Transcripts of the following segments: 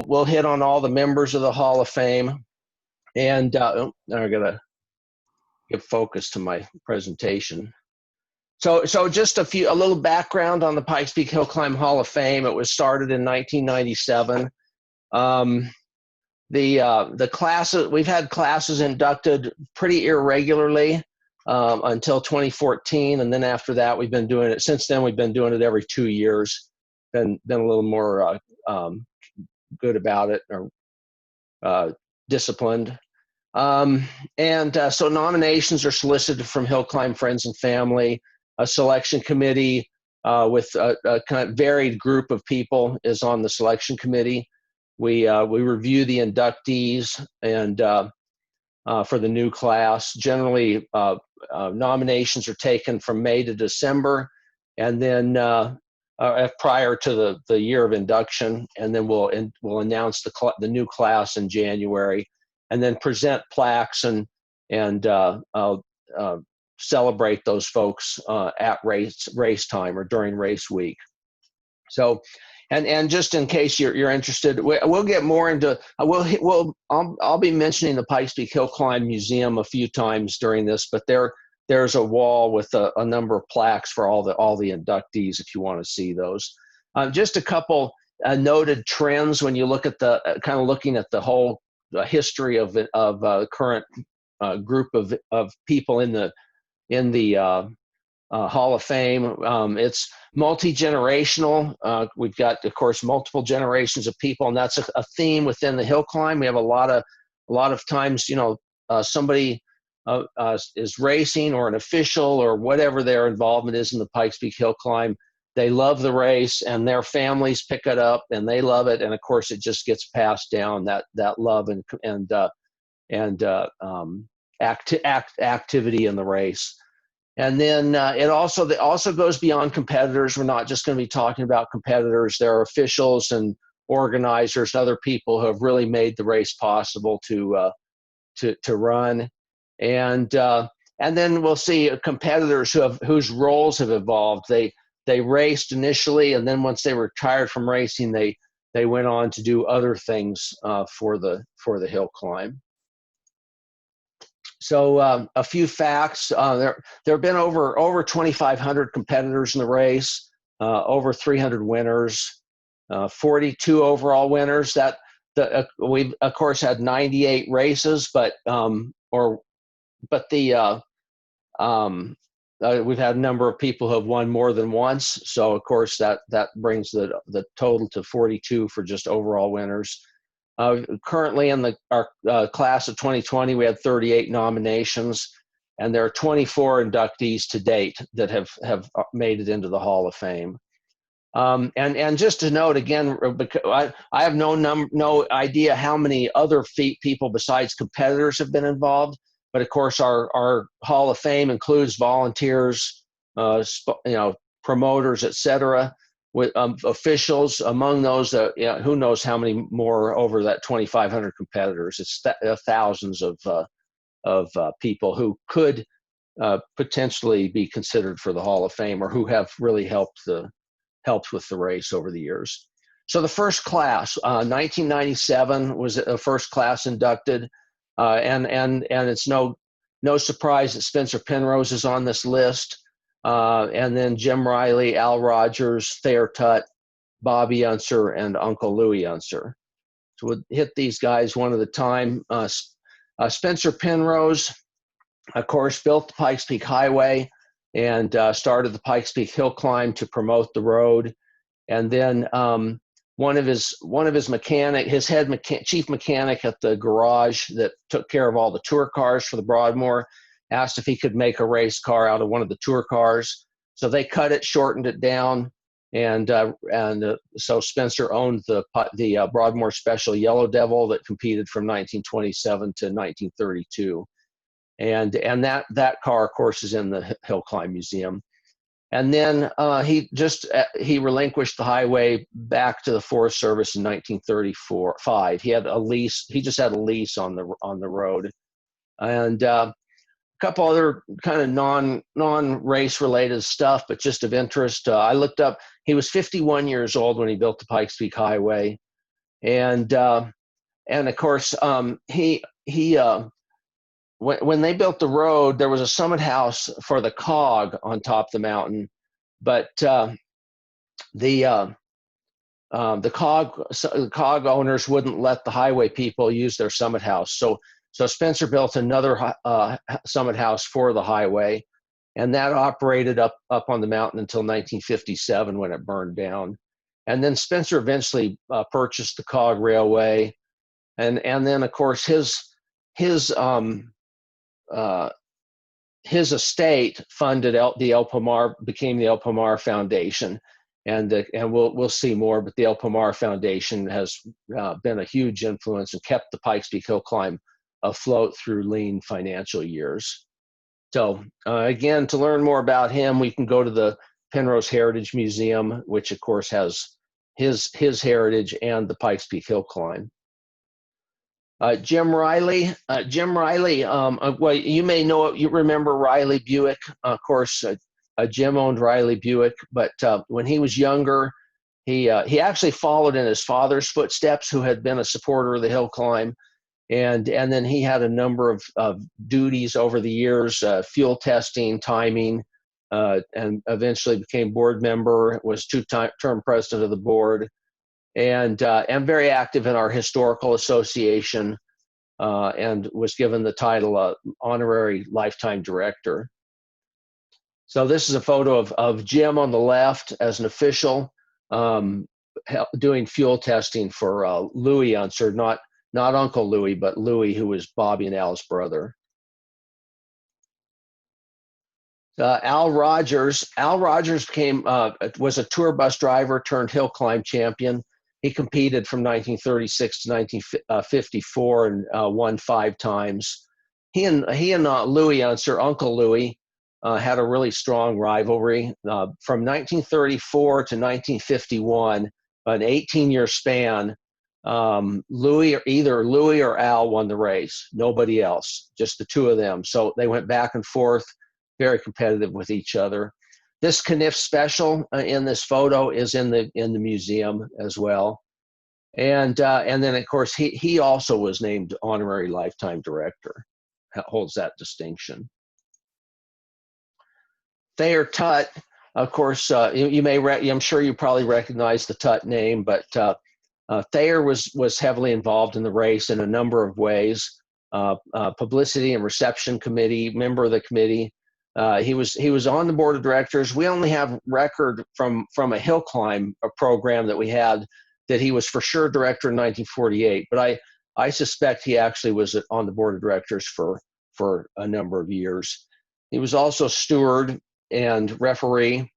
we'll hit on all the members of the Hall of Fame. And now I gotta give focus to my presentation. So just a little background on the Pikes Peak Hill Climb Hall of Fame. It was started in 1997. The classes, we've had classes inducted pretty irregularly until 2014, and then after that we've been doing it. Since then we've been doing it every 2 years. Been a little more good about it, or disciplined. So nominations are solicited from Hill Climb friends and family. A selection committee with a kind of varied group of people is on the selection committee. We review the inductees and for the new class. Generally, nominations are taken from May to December, and then prior to the year of induction, and then we'll announce the new class in January, and then present plaques and celebrate those folks at race time or during race week. So, and just in case you're interested, we'll get more into. I'll be mentioning the Pikes Peak Hill Climb Museum a few times during this, but there's a wall with a number of plaques for all the inductees if you want to see those. Just a couple noted trends when you look at looking at the whole history of current group of people in the Hall of Fame. It's multi-generational. We've got, of course, multiple generations of people, and that's a theme within the hill climb. We have a lot of times, somebody is racing, or an official, or whatever their involvement is in the Pikes Peak Hill Climb. They love the race, and their families pick it up, and they love it, and of course, it just gets passed down, that love and activity in the race. And then it also goes beyond competitors. We're not just going to be talking about competitors. There are officials and organizers and other people who have really made the race possible to run. And then we'll see competitors whose roles have evolved. They raced initially, and then once they retired from racing, they went on to do other things for the hill climb. So a few facts. There have been over 2,500 competitors in the race, over 300 winners, 42 overall winners. We've of course had 98 races, but we've had a number of people who have won more than once. So of course that brings the total to 42 for just overall winners. Currently in our class of 2020, we had 38 nominations, and there are 24 inductees to date that have made it into the Hall of Fame. And just to note again, because I have no idea how many other people besides competitors have been involved, but of course our Hall of Fame includes volunteers, promoters, etc. With officials. Among those, who knows how many more over that 2,500 competitors. It's thousands of people who could potentially be considered for the Hall of Fame, or who have really helped with the race over the years. So the first class, 1997 was the first class inducted, and it's no surprise that Spencer Penrose is on this list. And then Jim Reilly, Al Rogers, Thayer Tutt, Bobby Unser, and Uncle Louie Unser. So we'll hit these guys one at a time. Spencer Penrose, of course, built the Pikes Peak Highway and started the Pikes Peak Hill Climb to promote the road. And then one of his mechanic, his chief mechanic at the garage that took care of all the tour cars for the Broadmoor, asked if he could make a race car out of one of the tour cars. So they cut it, shortened it down, and so Spencer owned the Broadmoor Special Yellow Devil that competed from 1927 to 1932, and that car, of course, is in the Hill Climb Museum. And then he relinquished the highway back to the Forest Service in 1935. He had a lease. He just had a lease on the road, and couple other kind of non-race related stuff, but just of interest. I looked up, he was 51 years old when he built the Pikes Peak Highway. and of course when they built the road, there was a summit house for the cog on top of the mountain, but the cog owners wouldn't let the highway people use their summit house. So Spencer built another summit house for the highway, and that operated up on the mountain until 1957 when it burned down. And then Spencer eventually purchased the cog railway, and then of course his estate funded became the El Pomar Foundation. And we'll see more, but the El Pomar Foundation has been a huge influence and kept the Pikes Peak Hill Climb afloat through lean financial years. So again, to learn more about him, we can go to the Penrose Heritage Museum, which of course has his heritage and the Pikes Peak Hill Climb. Jim Reilly. Well, you may know, you remember Reilly Buick, of course. Jim owned Reilly Buick, but when he was younger, he actually followed in his father's footsteps, who had been a supporter of the hill climb, and then he had a number of duties over the years: fuel testing, timing, and eventually became board member. Was two-term president of the board, and very active in our historical association, and was given the title honorary lifetime director. So this is a photo of Jim on the left as an official doing fuel testing for Louis Unser, not Uncle Louis, but Louis, who was Bobby and Al's brother. Al Rogers. Al Rogers was a tour bus driver turned hill climb champion. He competed from 1936 to 1954 and won 5 times. He and Louis Unser, Uncle Louis, had a really strong rivalry. From 1934 to 1951, an 18-year span, either Louis or Al won the race. Nobody else, just the two of them. So they went back and forth, very competitive with each other. This Kniff special in this photo is in the museum as well. And then of course he also was named honorary lifetime director, holds that distinction. Thayer Tutt, of course, I'm sure you probably recognize the Tutt name, but Thayer was heavily involved in the race in a number of ways. Publicity and reception committee, member of the committee. He was on the board of directors. We only have record from a hill climb program that we had that he was for sure director in 1948, but I suspect he actually was on the board of directors for a number of years. He was also steward and referee,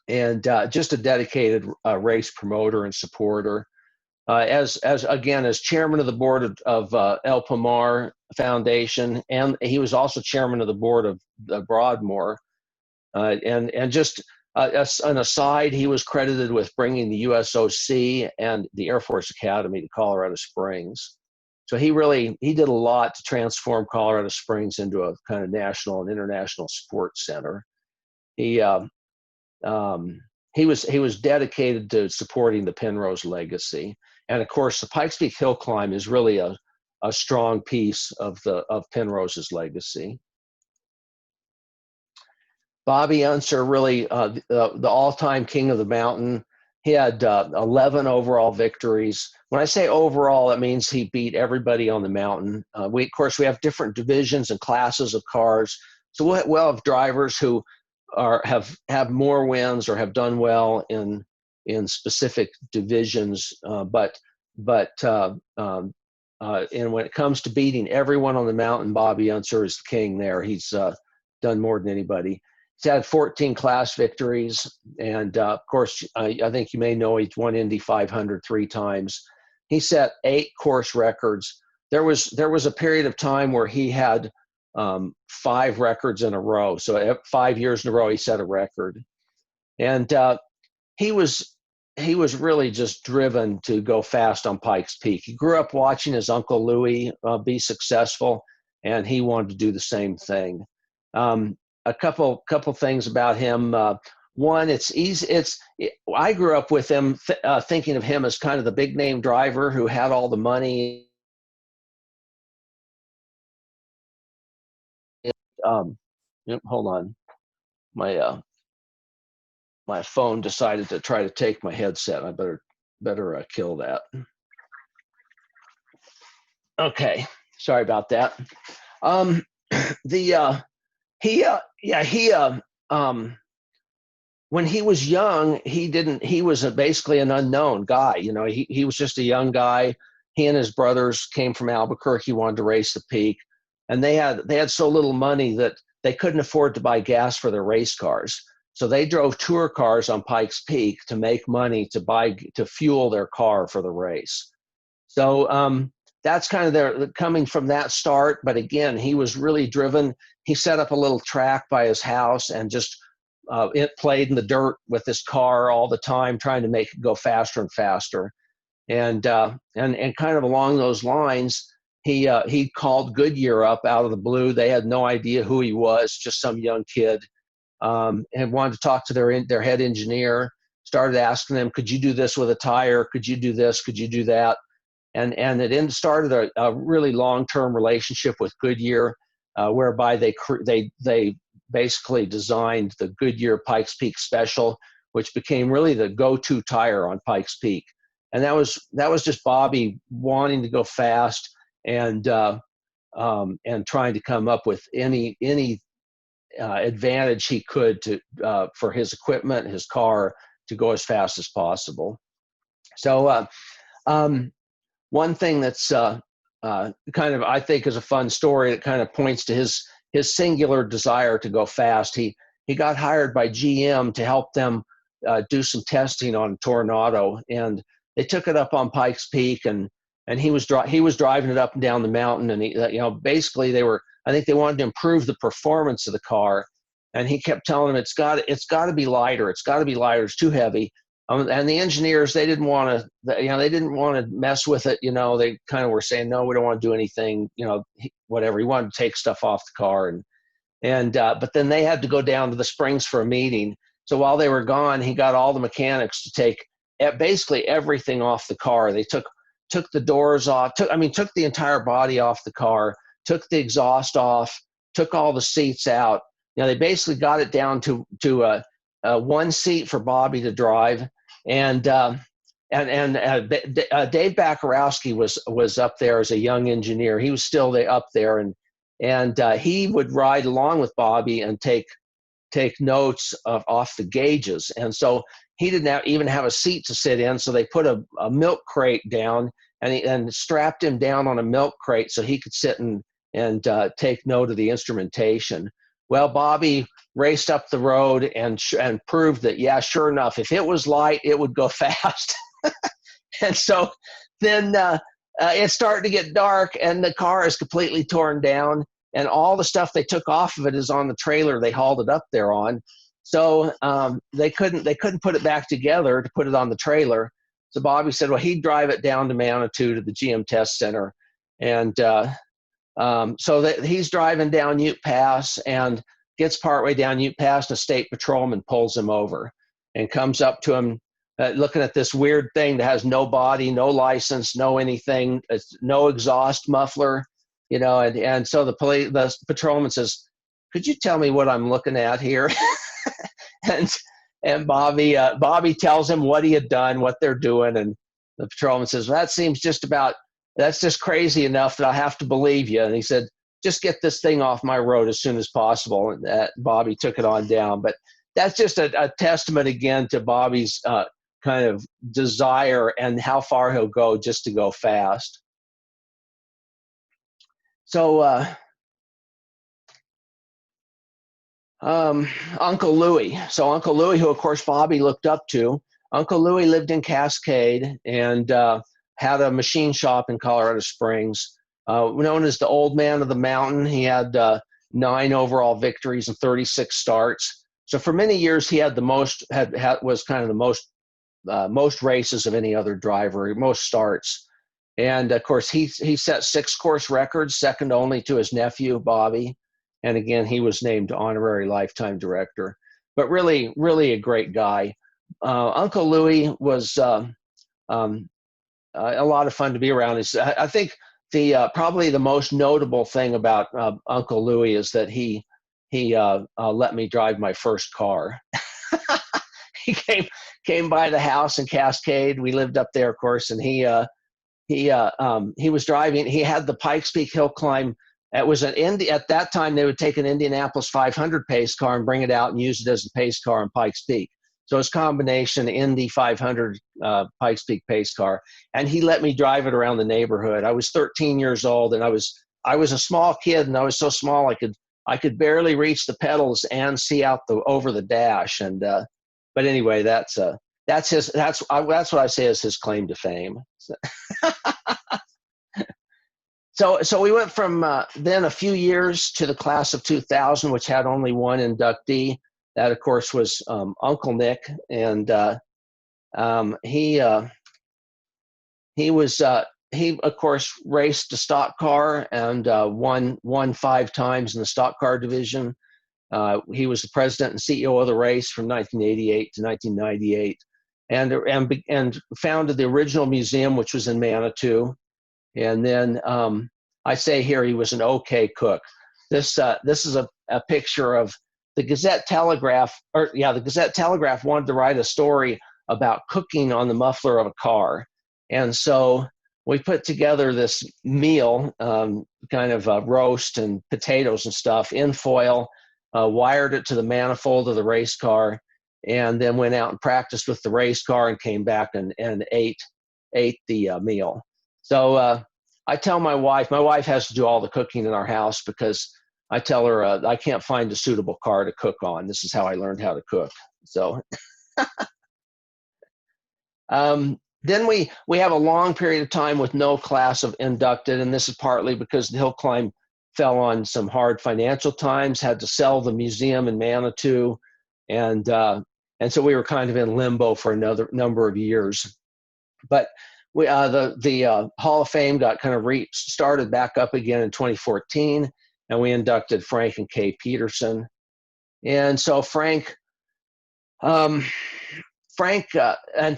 and just a dedicated race promoter and supporter. As chairman of the board of El Pomar Foundation, and he was also chairman of the board of Broadmoor. And just an aside, he was credited with bringing the USOC and the Air Force Academy to Colorado Springs. So he did a lot to transform Colorado Springs into a kind of national and international sports center. He was dedicated to supporting the Penrose legacy. And of course, the Pikes Peak Hill Climb is really a strong piece of Penrose's legacy. Bobby Unser, really the all-time king of the mountain. He had 11 overall victories. When I say overall, it means he beat everybody on the mountain. Of course, we have different divisions and classes of cars. So we'll have drivers who have more wins or have done well in specific divisions, but and when it comes to beating everyone on the mountain, Bobby Unser is the king there. He's done more than anybody. He's had 14 class victories, and of course, I think you may know he's won Indy 500 3 times. He set 8 course records. There was a period of time where he had 5 records in a row. So 5 years in a row, he set a record, and he was really just driven to go fast on Pikes Peak. He grew up watching his Uncle Louis be successful, and he wanted to do the same thing. A couple things about him. one, it's easy. I grew up with him, thinking of him as kind of the big name driver who had all the money. Hold on, my phone decided to try to take my headset. I better kill that. Okay, sorry about that. When he was young, he was basically an unknown guy. You know, he was just a young guy. He and his brothers came from Albuquerque, wanted to race the peak, and they had so little money that they couldn't afford to buy gas for their race cars. So they drove tour cars on Pikes Peak to make money to fuel their car for the race. So that's kind of their coming from that start. But again, he was really driven. He set up a little track by his house and just it played in the dirt with his car all the time, trying to make it go faster and faster. And kind of along those lines, he called Goodyear up out of the blue. They had no idea who he was, just some young kid, and wanted to talk to their head engineer. Started asking them, could you do this with a tire? Could you do this? Could you do that? And it started a really long-term relationship with Goodyear, whereby they basically designed the Goodyear Pikes Peak Special, which became really the go-to tire on Pikes Peak. And that was just Bobby wanting to go fast and trying to come up with any advantage he could for his equipment, his car, to go as fast as possible. So one thing that's kind of, I think, is a fun story that kind of points to his singular desire to go fast. He got hired by GM to help them do some testing on Tornado, and they took it up on Pikes Peak, and he was driving it up and down the mountain, and basically I think they wanted to improve the performance of the car, and he kept telling them it's got to be lighter, it's too heavy. And the engineers, they didn't want to mess with it. They kind of were saying, no, we don't want to do anything, whatever. He wanted to take stuff off the car. But then they had to go down to the Springs for a meeting. So while they were gone, he got all the mechanics to take basically everything off the car. They took the doors off, took the entire body off the car, took the exhaust off, took all the seats out. They basically got it down to one seat for Bobby to drive. And Dave Bakarowski was up there as a young engineer. He was still up there, and he would ride along with Bobby and take notes off the gauges. And so he didn't even have a seat to sit in, so they put a milk crate down and strapped him down on a milk crate so he could sit and take note of the instrumentation. Well, Bobby raced up the road and proved that, yeah, sure enough, if it was light, it would go fast. And so then it started to get dark, and the car is completely torn down, and all the stuff they took off of it is on the trailer they hauled it up there on. So they couldn't put it back together to put it on the trailer. So Bobby said, well, he'd drive it down to Manitou to the GM Test Center, and so that he's driving down Ute Pass and gets partway down Ute Pass, and a state patrolman pulls him over and comes up to him looking at this weird thing that has no body, no license, no anything, no exhaust muffler, and so the patrolman says, could you tell me what I'm looking at here? and Bobby tells him what he had done, what they're doing, and the patrolman says, well, that's just crazy enough that I have to believe you. And he said, just get this thing off my road as soon as possible. And Bobby took it on down. But that's just a testament again to Bobby's kind of desire and how far he'll go just to go fast. So Uncle Louie. So Uncle Louie, who of course Bobby looked up to, Uncle Louie lived in Cascade and had a machine shop in Colorado Springs. Known as the Old Man of the Mountain, he had 9 overall victories and 36 starts. So for many years, he had was kind of the most races of any other driver, most starts. And of course, he set 6 course records, second only to his nephew Bobby. And again, he was named honorary lifetime director. but really, really a great guy. Uncle Louis was a lot of fun to be around. I think the probably the most notable thing about Uncle Louis is that he let me drive my first car. He came by the house in Cascade. We lived up there, of course, and he was driving. He had the Pikes Peak hill climb. It was at that time they would take an Indianapolis 500 pace car and bring it out and use it as a pace car on Pikes Peak. So it's combination Indy 500 Pikes Peak pace car, and he let me drive it around the neighborhood. I was 13 years old, and I was a small kid, and I was so small I could barely reach the pedals and see out over the dash. And but anyway, that's what I say is his claim to fame. So we went from then a few years to the class of 2000, which had only one inductee. That, of course, was Uncle Nick, and he of course raced a stock car and won 5 times in the stock car division. He was the president and CEO of the race from 1988 to 1998, and founded the original museum, which was in Manitou. And then I say here he was an okay cook. This is a picture of the Gazette-Telegraph. The Gazette-Telegraph wanted to write a story about cooking on the muffler of a car, and so we put together this meal, kind of roast and potatoes and stuff in foil, wired it to the manifold of the race car, and then went out and practiced with the race car and came back and ate the meal. So I tell my wife has to do all the cooking in our house because I tell her I can't find a suitable car to cook on. This is how I learned how to cook. So then we have a long period of time with no class of inducted, and this is partly because the hill climb fell on some hard financial times, had to sell the museum in Manitou, and so we were kind of in limbo for another number of years. But the Hall of Fame got kind of started back up again in 2014, and we inducted Frank and Kaye Peterson. And so Frank and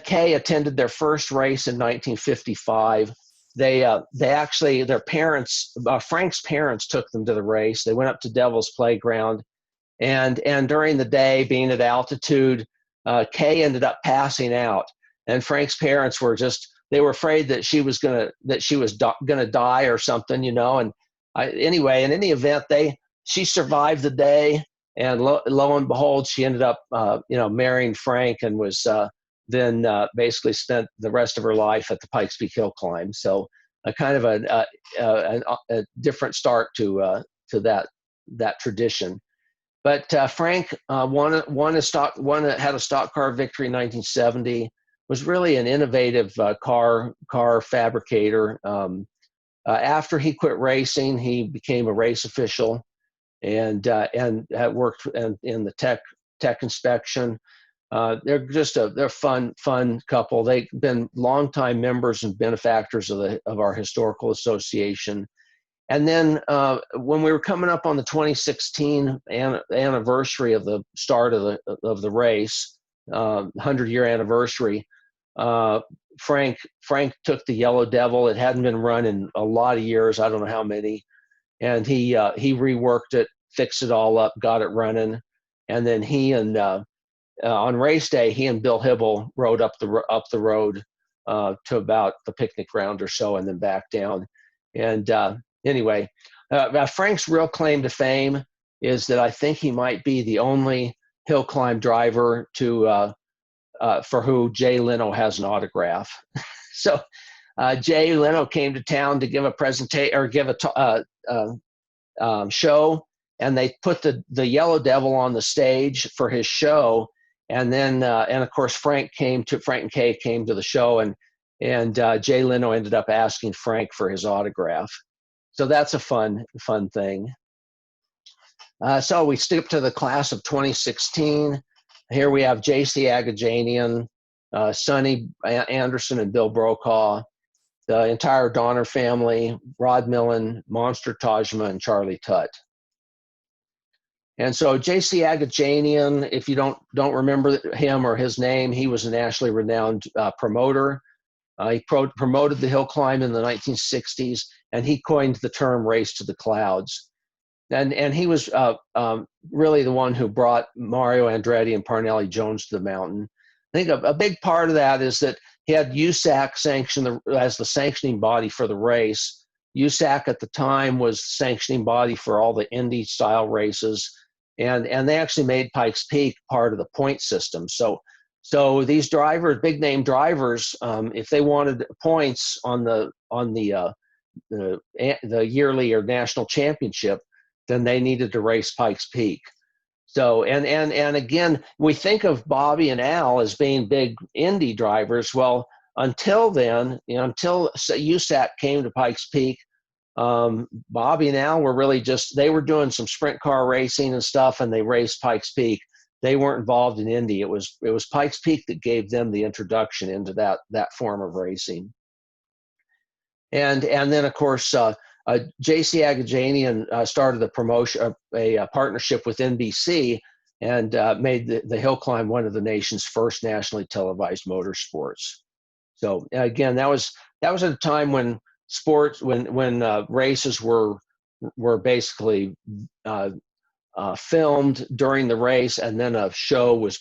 Kaye attended their first race in 1955. They actually, their parents, Frank's parents took them to the race. They went up to Devil's Playground, and during the day, being at altitude, Kaye ended up passing out, and Frank's parents were they were afraid that she was gonna die or something, And anyway, in any event, she survived the day, and lo and behold, she ended up marrying Frank, and was then basically spent the rest of her life at the Pikes Peak Hill Climb. So a kind of a different start to that tradition. But Frank had a stock car victory in 1970. Was really an innovative car fabricator. After he quit racing, he became a race official, and had worked in the tech inspection. They're fun couple. They've been longtime members and benefactors of our historical association. And then when we were coming up on the 2016 anniversary of the start of the race, 100-year anniversary, Frank took the Yellow Devil. It hadn't been run in a lot of years. I don't know how many. And he reworked it, fixed it all up, got it running. And then on race day, he and Bill Hybl rode up the road to about the picnic ground or so, and then back down. And anyway, Frank's real claim to fame is that I think he might be the only hill climb driver for who Jay Leno has an autograph. So Jay Leno came to town to give a presentation or give a show, and they put the Yellow Devil on the stage for his show. And then, and of course, Frank and Kaye came to the show, and Jay Leno ended up asking Frank for his autograph. So that's a fun thing. So we skip to the class of 2016. Here we have J.C. Agajanian, Sonny Anderson, and Bill Brokaw, the entire Donner family, Rod Millen, Monster Tajima, and Charley Tutt. And so J.C. Agajanian, if you don't remember him or his name, he was a nationally renowned promoter. He promoted the hill climb in the 1960s, and he coined the term "race to the clouds." And he was really the one who brought Mario Andretti and Parnelli Jones to the mountain. I think a big part of that is that he had USAC sanction as the sanctioning body for the race. USAC at the time was the sanctioning body for all the Indy style races, and they actually made Pikes Peak part of the point system. So these drivers, big name drivers, if they wanted points on the yearly or national championship, then they needed to race Pikes Peak. So and again, we think of Bobby and Al as being big Indy drivers. Well, until then, until USAC came to Pikes Peak, Bobby and Al were really they were doing some sprint car racing and stuff, and they raced Pikes Peak. They weren't involved in Indy. It was Pikes Peak that gave them the introduction into that form of racing. And then of course J.C. Agajanian started a promotion, a partnership with NBC, and made the hill climb one of the nation's first nationally televised motorsports. So again, that was at a time when races were basically filmed during the race, and then a show was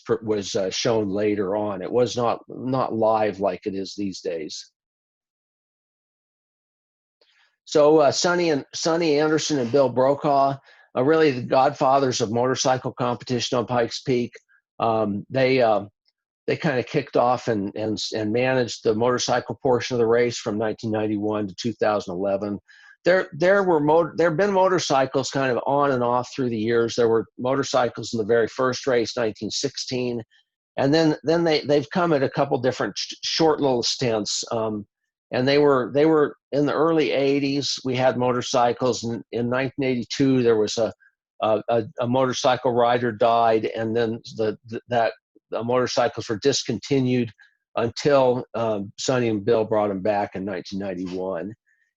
shown later on. It was not live like it is these days. So Sonny Anderson and Bill Brokaw, really the godfathers of motorcycle competition on Pikes Peak. They kind of kicked off and managed the motorcycle portion of the race from 1991 to 2011. There have been motorcycles kind of on and off through the years. There were motorcycles in the very first race, 1916, and then they've come at a couple different short little stints. And they were in the early 80s. We had motorcycles. In 1982, there was a motorcycle rider died, and then the motorcycles were discontinued until Sonny and Bill brought them back in 1991.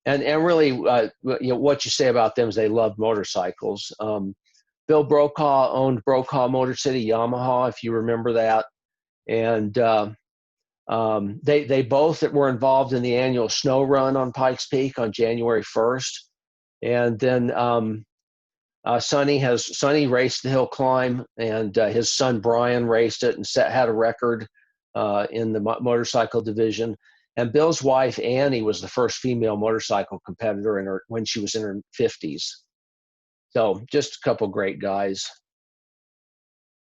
And really, what you say about them is they loved motorcycles. Bill Brokaw owned Brokaw Motor City Yamaha, if you remember that, and they both were involved in the annual snow run on Pikes Peak on January 1st. And then Sonny raced the hill climb, and his son Brian raced it and had a record in the motorcycle division. And Bill's wife Annie was the first female motorcycle competitor when she was in her 50s. So just a couple great guys.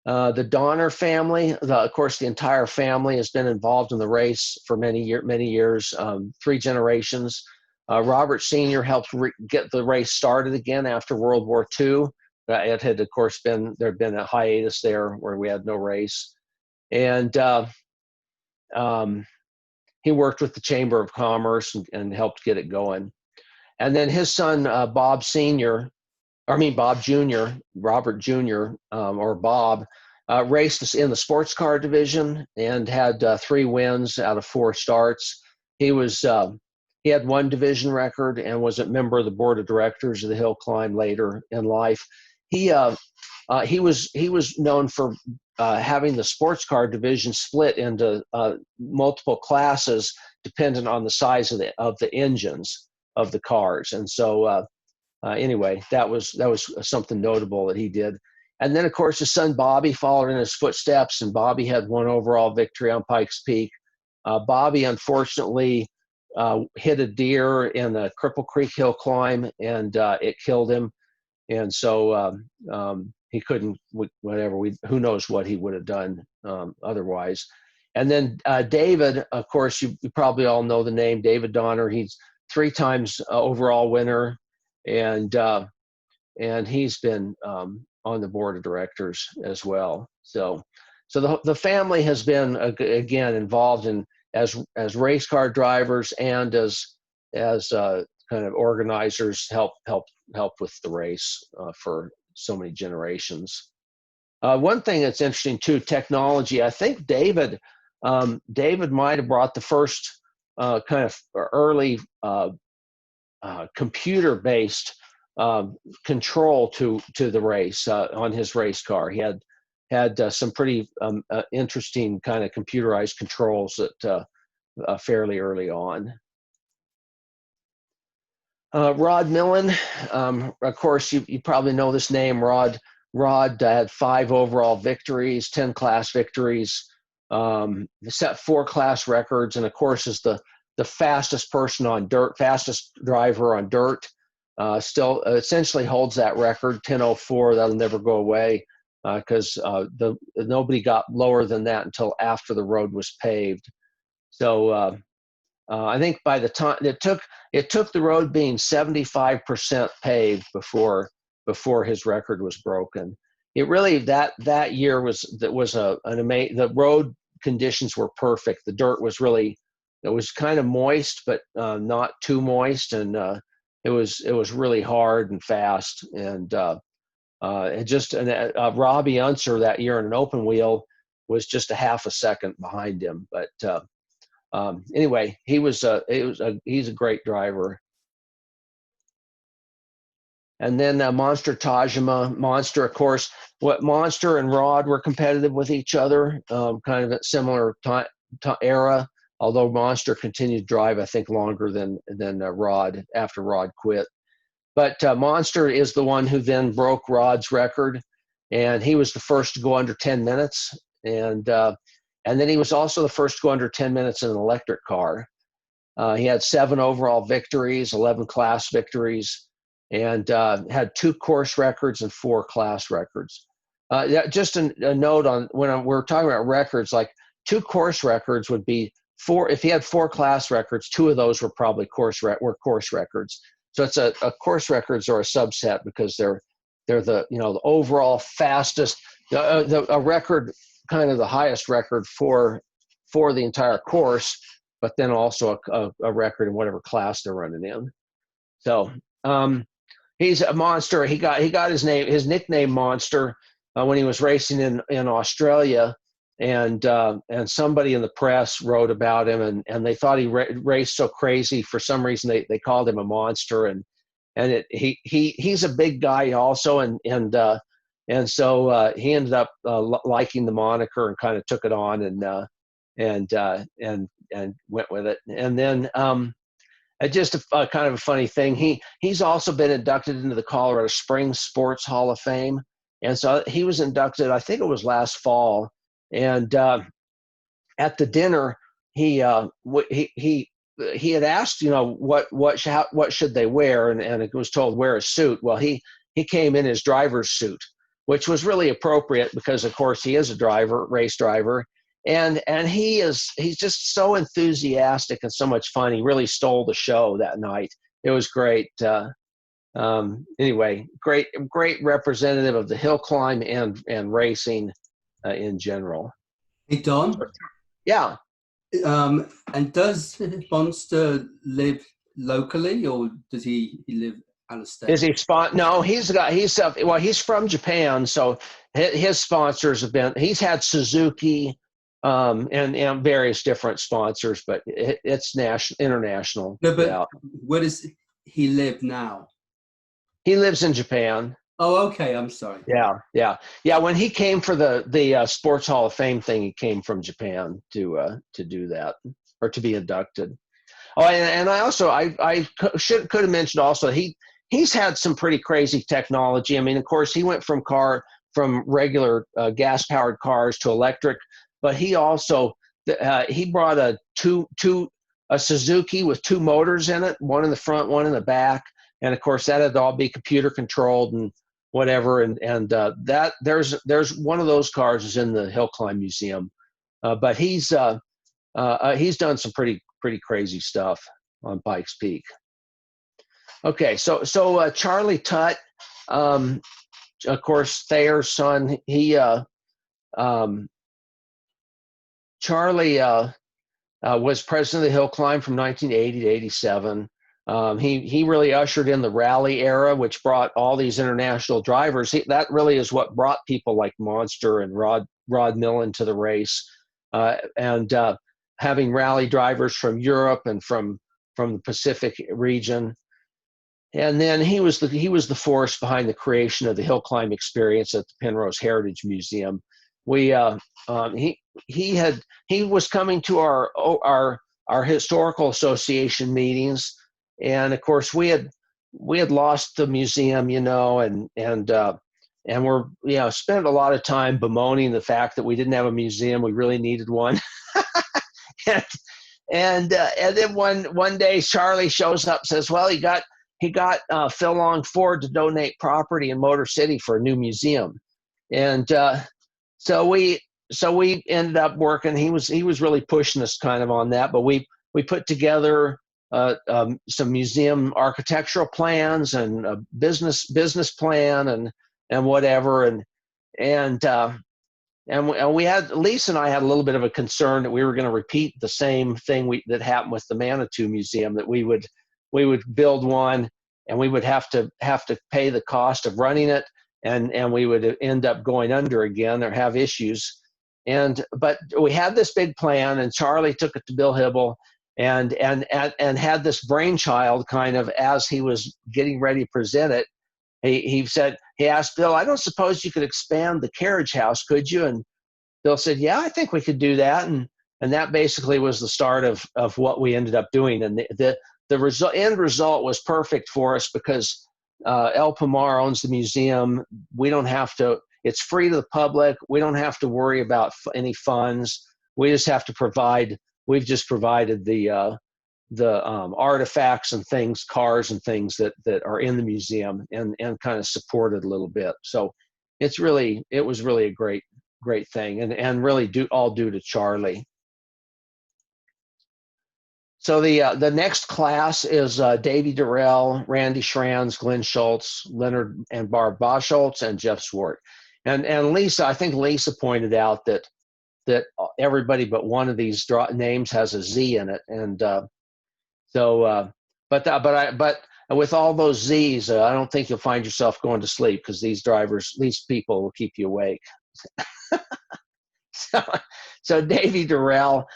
The Donner family, of course, the entire family has been involved in the race for many years, 3 generations. Robert Sr. helped get the race started again after World War II. It had, of course, there had been a hiatus there where we had no race. And he worked with the Chamber of Commerce and helped get it going. And then his son, Bob Jr., Robert Jr., or Bob, raced in the sports car division and had 3 wins out of 4 starts. He had 1 division record and was a member of the board of directors of the hill climb later in life. He was known for having the sports car division split into multiple classes dependent on the size of the engines of the cars. And so anyway, that was something notable that he did. And then, of course, his son Bobby followed in his footsteps, and Bobby had 1 overall victory on Pikes Peak. Bobby, unfortunately, hit a deer in the Cripple Creek hill climb, and it killed him. And so he couldn't, who knows what he would have done otherwise. And then David, of course, you probably all know the name, David Donner. He's 3 times overall winner, and he's been on the board of directors as well. So the family has been again involved in as race car drivers and as kind of organizers, help with the race for so many generations. One thing that's interesting too, technology. I think David might have brought the first kind of early computer-based control to the race on his race car. He had some pretty interesting kind of computerized controls that fairly early on. Rod Millen, of course, you probably know this name. Rod had 5 overall victories, 10 class victories, set 4 class records, and of course is the fastest person on dirt, fastest driver on dirt. Still essentially holds that record, 10:04. That'll never go away because nobody got lower than that until after the road was paved. So I think by the time it took the road being 75% paved before his record was broken. It really that year was an amazing. The road conditions were perfect. The dirt was it was kind of moist, but not too moist, and it was really hard and fast. And Robbie Unser that year in an open wheel was just a half a second behind him, but. Anyway, he's a great driver. And then Monster Tajima. Monster, of course, Monster and Rod were competitive with each other, kind of at similar era, although Monster continued to drive, I think, longer than Rod after Rod quit. But Monster is the one who then broke Rod's record, and he was the first to go under 10 minutes. And then he was also the first to go under 10 minutes in an electric car. He had 7 overall victories, 11 class victories, and had 2 course records and 4 class records. Just a note on when we're talking about records, like 2 course records would be 4. If he had 4 class records, 2 of those were probably course records. So it's a course records are a subset because they're the the overall fastest. A record. Kind of the highest record for the entire course, but then also a record in whatever class they're running in. So he's a monster. He got his nickname Monster when he was racing in Australia, and somebody in the press wrote about him, and they thought he raced so crazy for some reason they called him a monster, and he's a big guy also, and so he ended up liking the moniker and kind of took it on and went with it. And then just a kind of a funny thing, he's also been inducted into the Colorado Springs Sports Hall of Fame, and so he was inducted, I think it was last fall. And at the dinner, he had asked, what should they wear, and it was told wear a suit. Well, he came in his driver's suit, which was really appropriate because, of course, he is a race driver, and he's just so enthusiastic and so much fun. He really stole the show that night. It was great. Anyway, great representative of the hill climb and racing in general. Hey, Don. Yeah. And does Monster live locally, or does he live? Is he No, he's from Japan, so his sponsors have been. He's had Suzuki, and various different sponsors, but it's international. No, but where does he live now? He lives in Japan. Oh, okay. I'm sorry. Yeah. When he came for the Sports Hall of Fame thing, he came from Japan to do that, or to be inducted. Oh, and I also could have mentioned also he's had some pretty crazy technology. I mean, of course, he went from regular gas-powered cars to electric, but he also he brought a Suzuki with 2 motors in it, one in the front, one in the back, and of course that had to all be computer controlled and whatever. And that there's one of those cars is in the Hill Climb Museum, but he's done some pretty crazy stuff on Pikes Peak. Okay, so Charley Tutt, of course, Thayer's son. Charley was president of the Hill Climb from 1980 to 87. He really ushered in the rally era, which brought all these international drivers. That really is what brought people like Monster and Rod Millen to the race, and having rally drivers from Europe and from the Pacific region. And then he was the force behind the creation of the hill climb experience at the Penrose Heritage Museum. We he was coming to our historical association meetings, and of course we had lost the museum, and we're spent a lot of time bemoaning the fact that we didn't have a museum. We really needed one. and then one day Charley shows up, says, well, he got Phil Long Ford to donate property in Motor City for a new museum, and so we ended up working. He was really pushing us kind of on that, but we put together some museum architectural plans and a business plan and whatever, and we had, Lisa and I had a little bit of a concern that we were going to repeat the same thing that happened with the Manitou Museum, that we would build one and we would have to pay the cost of running it, and we would end up going under again or have issues. But we had this big plan, and Charley took it to Bill Hybl and had this brainchild kind of as he was getting ready to present it. He asked Bill, I don't suppose you could expand the carriage house, could you? And Bill said, yeah, I think we could do that. And that basically was the start of what we ended up doing. And the end result was perfect for us because El Pomar owns the museum. We don't have to, it's free to the public. We don't have to worry about any funds. We just have to we've just provided the artifacts and things, cars and things that are in the museum, and kind of supported a little bit. So it was really a great thing, and really all due to Charley. So the next class is Davey Durelle, Randy Schranz, Glen Shultz, Leonard and Barb Vahsholtz, and Jeff Zwart. And Lisa, I think Lisa pointed out that everybody but one of these names has a Z in it, and but with all those Z's, I don't think you'll find yourself going to sleep, because these people will keep you awake. So Davey Durelle,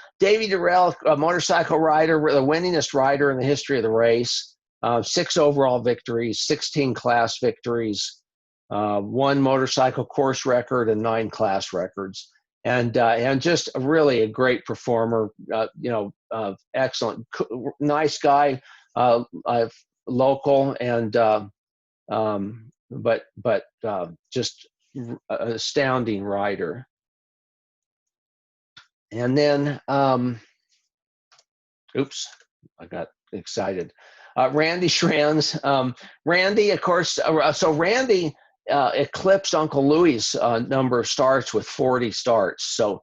a motorcycle rider, the winningest rider in the history of the race, 6 overall victories, 16 class victories, 1 motorcycle course record, and 9 class records. And just really a great performer, excellent, nice guy, local, and but just astounding rider. And then, oops, I got excited. Randy Schranz, Randy, of course. So Randy eclipsed Uncle Louie's number of starts with 40 starts. So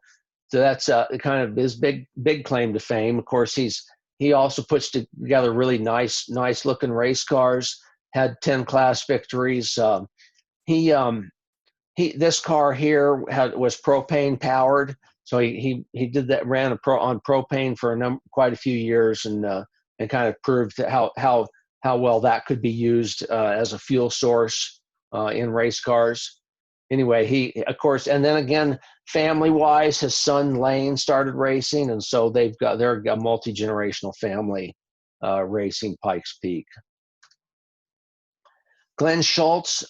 that's kind of his big claim to fame. Of course, he also puts together really nice looking race cars. Had 10 class victories. This car here was propane powered. So he did that, ran on propane for quite a few years, and kind of proved how well that could be used as a fuel source in race cars. Anyway, he, of course, and then again, family-wise, his son Lane started racing, and so they're a multi-generational family racing Pikes Peak. Glen Shultz.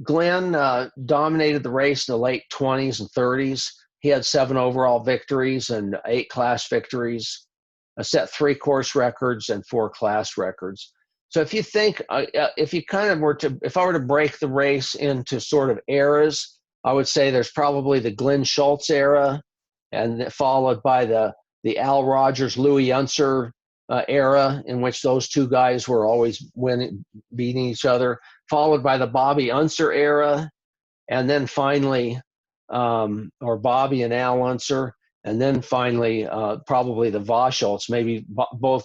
Glen dominated the race in the late 20s and 30s. He had 7 overall victories and 8 class victories, set 3 course records and 4 class records. So if you think, if I were to break the race into sort of eras, I would say there's probably the Glen Shultz era, and followed by the Al Rogers, Louis Unser era, in which those 2 guys were always beating each other, followed by the Bobby Unser era, and then finally, or Bobby and Al Unser, and then finally probably the Vahsholtz, maybe both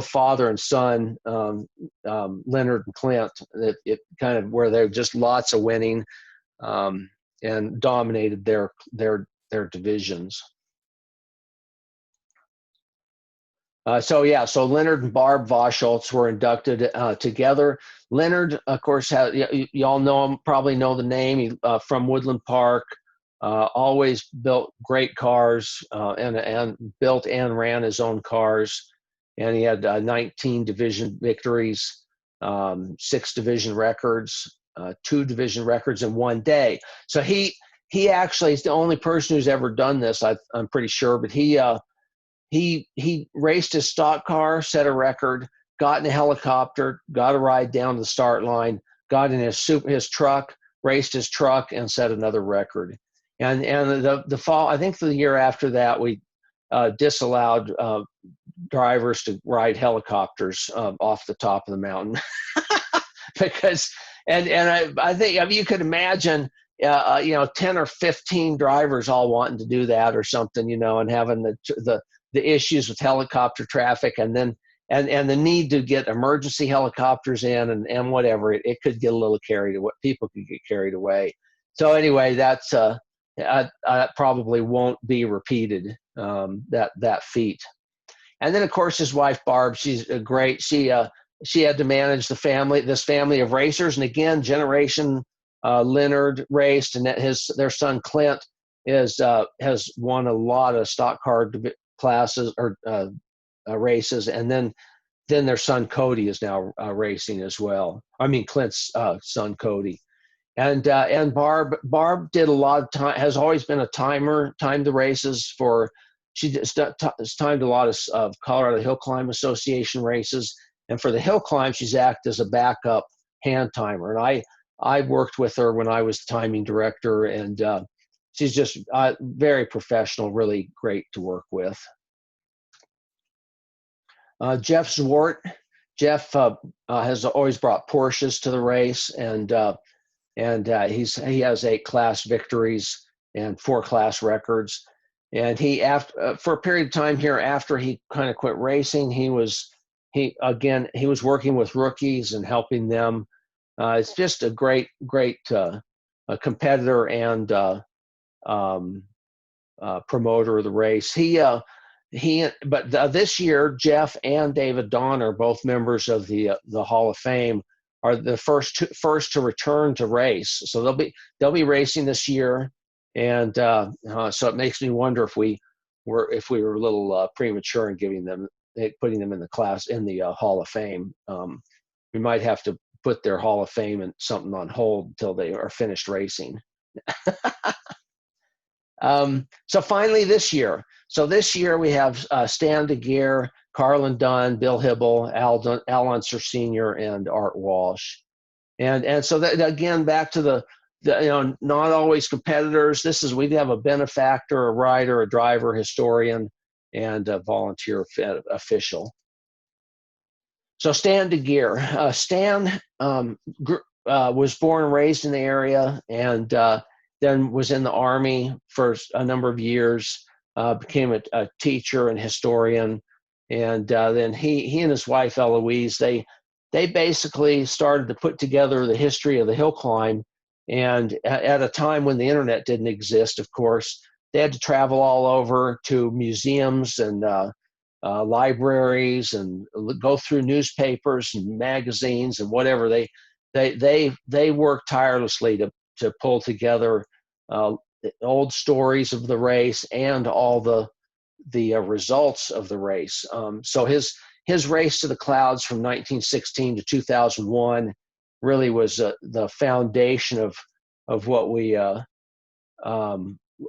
father and son, Leonard and Clint, it kind of where they're just lots of winning, and dominated their divisions. So Leonard and Barb Vahsholtz were inducted together. Leonard, of course, you all know him, probably know the name. From Woodland Park, always built great cars, and built and ran his own cars. And he had 19 division victories. 6 division records, 2 division records in one day. So he actually is the only person who's ever done this. I'm pretty sure, but he raced his stock car, set a record, got in a helicopter, got a ride down to the start line, got in his truck, raced his truck, and set another record. And the fall, I think the year after that, we disallowed drivers to ride helicopters off the top of the mountain because, and I think, I mean, you could imagine, 10 or 15 drivers all wanting to do that or something, and having the issues with helicopter traffic, and then and the need to get emergency helicopters in and whatever, it could get a little carried away. People could get carried away. So anyway, that's probably won't be repeated, that feat. And then of course his wife Barb, she's great. She had to manage this family of racers, and again, generation Leonard raced, and their son Clint has won a lot of stock car classes or races, and then their son Cody is now racing as well. I mean Clint's son Cody, and Barb did a lot of time. Has always been a timed the races for. She just timed a lot of Colorado Hill Climb Association races, and for the hill climb, she's acted as a backup hand timer. And I worked with her when I was the timing director, and she's just very professional, really great to work with. Jeff Zwart. Jeff has always brought Porsches to the race, and he has 8 class victories and 4 class records. And he, for a period of time here after he kind of quit racing, he was working with rookies and helping them. It's just a great competitor and promoter of the race. But this year, Jeff and David Donner, both members of the Hall of Fame, are the first to return to race. So they'll be racing this year, and so it makes me wonder if we were a little premature in putting them in the class in the Hall of Fame. We might have to put their Hall of Fame and something on hold until they are finished racing. So finally this year. So this year we have Stan DeGeer, Carlin Dunne, Bill Hybl, Al Unser Sr., and Art Walsh. And so that, again, back to the not always competitors. We have a benefactor, a rider, a driver, historian, and a volunteer official. So Stan DeGeer. Stan was born and raised in the area, and then was in the Army for a number of years, became a teacher and historian. And then he and his wife, Eloise, they basically started to put together the history of the hill climb. And at a time when the internet didn't exist, of course, they had to travel all over to museums and libraries and go through newspapers and magazines and whatever. They worked tirelessly to pull together old stories of the race and all the results of the race. So his race to the clouds from 1916 to 2001 really was the foundation of what we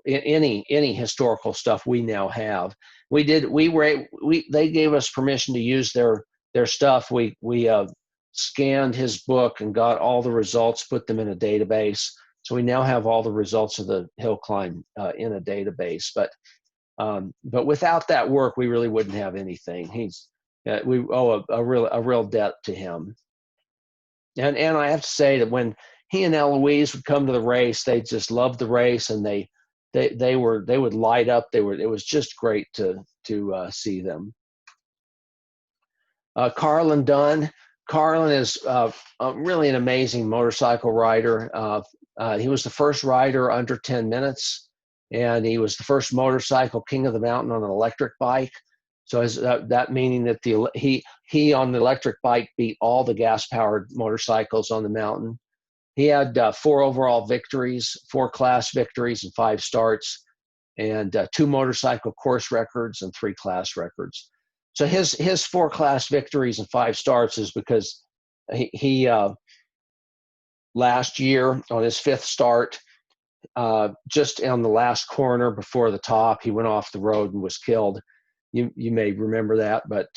any historical stuff we now have. They gave us permission to use their stuff. We scanned his book and got all the results, put them in a database. So we now have all the results of the hill climb in a database. But without that work, we really wouldn't have anything. We owe a real debt to him. And I have to say that when he and Eloise would come to the race, they just loved the race, and they would light up. It was just great to see them. Carlin Dunne. Carlin is really an amazing motorcycle rider. He was the first rider under 10 minutes, and he was the first motorcycle king of the mountain on an electric bike. So that meaning that he on the electric bike beat all the gas-powered motorcycles on the mountain. He had 4 overall victories, 4 class victories, and 5 starts, and 2 motorcycle course records and 3 class records. So his 4 class victories and 5 starts is because he last year on his 5th start, just on the last corner before the top, he went off the road and was killed. You may remember that, but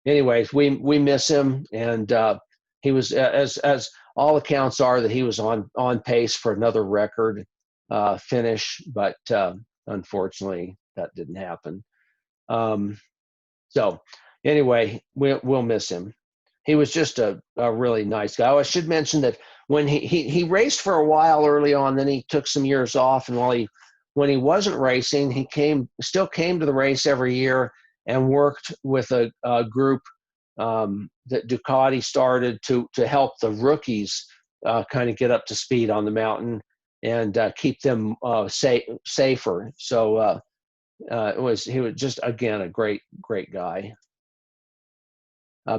anyways, we miss him, and he was, as all accounts are, that he was on pace for another record finish, but unfortunately that didn't happen. So anyway, we'll miss him. He was just a really nice guy. I should mention that when he raced for a while early on, then he took some years off, and when he wasn't racing, he still came to the race every year and worked with a group that Ducati started to help the rookies kind of get up to speed on the mountain and keep them safer. So he was just, again, a great guy.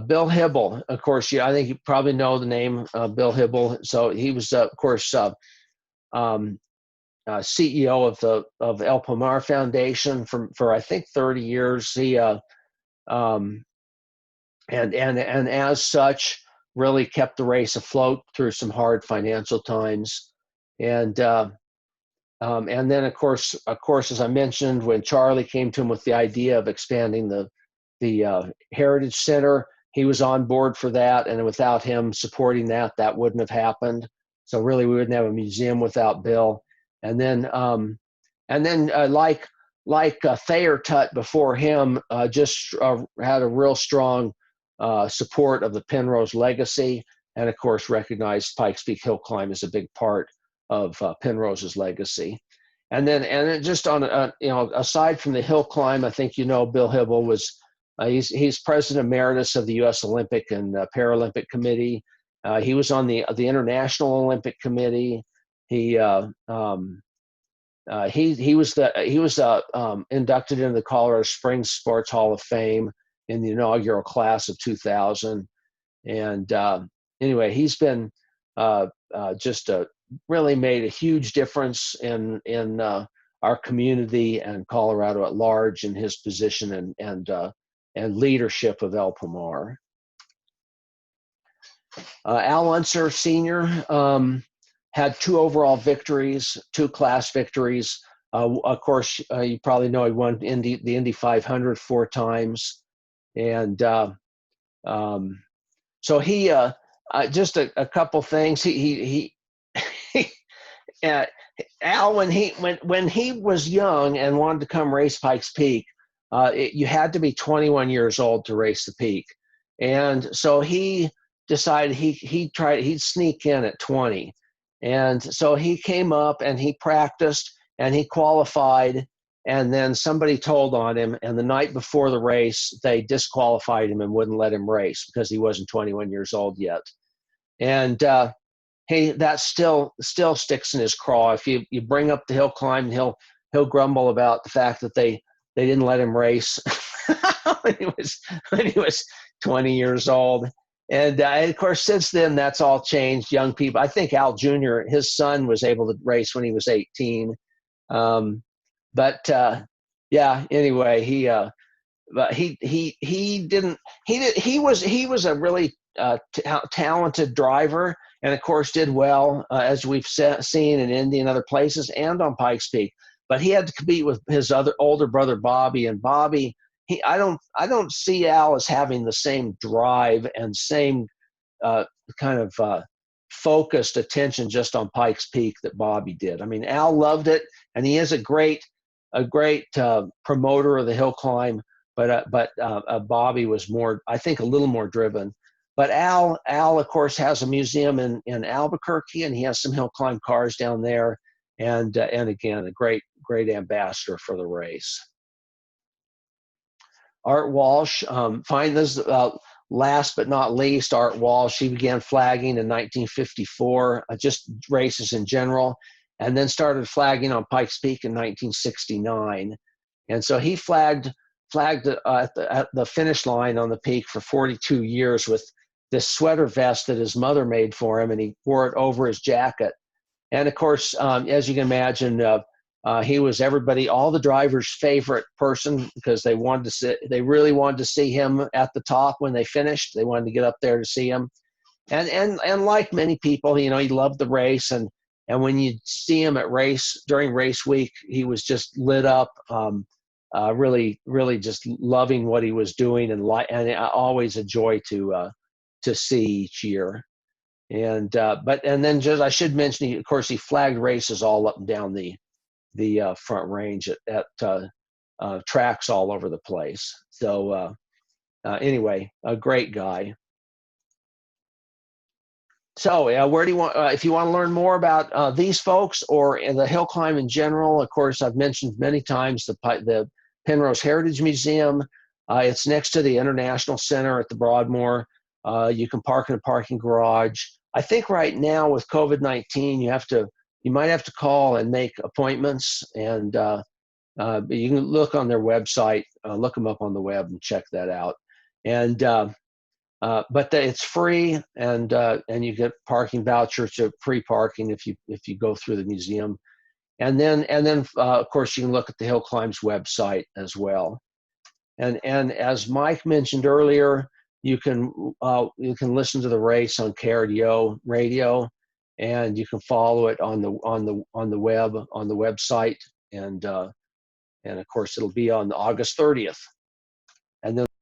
Bill Hybl, of course, I think you probably know the name Bill Hybl. So he was, of course, CEO of El Pomar Foundation for I think 30 years. He and as such really kept the race afloat through some hard financial times. And then of course, as I mentioned, when Charley came to him with the idea of expanding the Heritage Center, he was on board for that, and without him supporting that wouldn't have happened. So really, we wouldn't have a museum without Bill. And then like Thayer Tutt before him, just had a real strong support of the Penrose legacy, and of course recognized Pikes Peak Hill Climb as a big part of Penrose's legacy. And then just on aside from the hill climb, I think Bill Hybl was he's president emeritus of the U.S. Olympic and Paralympic Committee. He was on the International Olympic Committee. He was inducted into the Colorado Springs Sports Hall of Fame in the inaugural class of 2000. And anyway, he's been just really made a huge difference in our community and Colorado at large in his position and leadership of El Pomar. Al Unser Sr. Had 2 overall victories, 2 class victories. Of course, you probably know he won the Indy 500 4 times. And so he, just a couple things. Al, when he was young and wanted to come race Pikes Peak, you had to be 21 years old to race the peak. And so he decided he'd sneak in at 20. And so he came up and he practiced and he qualified, and then somebody told on him, and the night before the race they disqualified him and wouldn't let him race because he wasn't 21 years old yet. And that still sticks in his craw. If you bring up the hill climb, he'll grumble about the fact that they didn't let him race when he was 20 years old. And of course, since then, that's all changed. Young people, I think Al Jr., his son, was able to race when he was 18. Anyway, he was a really talented driver, and of course did well, as we've seen in Indy and other places and on Pikes Peak. But he had to compete with his older brother Bobby, and Bobby, I don't see Al as having the same drive and same kind of focused attention just on Pikes Peak that Bobby did. I mean, Al loved it, and he is a great promoter of the hill climb. But Bobby was more, I think, a little more driven. But Al, of course, has a museum in Albuquerque, and he has some hill climb cars down there, and again, a great ambassador for the race. Art Walsh, last but not least, Art Walsh. He began flagging in 1954, just races in general, and then started flagging on Pikes Peak in 1969. And so he flagged at the finish line on the peak for 42 years with this sweater vest that his mother made for him, and he wore it over his jacket. And of course, as you can imagine, he was all the drivers' favorite person because they really wanted to see him at the top when they finished. They wanted to get up there to see him. and like many people, you know, he loved the race, and when you see him at during race week, he was just lit up, really just loving what he was doing, and always a joy to see each year. And then just I should mention, of course, he flagged races all up and down the Front Range at tracks all over the place. So anyway, a great guy. So where do you want, if you want to learn more about these folks or the hill climb in general, of course, I've mentioned many times the Penrose Heritage Museum. It's next to the International Center at the Broadmoor. You can park in a parking garage. I think right now with COVID-19, you might have to call and make appointments, and you can look on their website, look them up on the web and check that out. And but it's free, and you get parking vouchers to free parking if you go through the museum, and then of course you can look at the Hill Climb's website as well. And as Mike mentioned earlier, you can listen to the race on KRDO radio, and you can follow it on the website, and of course it'll be on August 30th.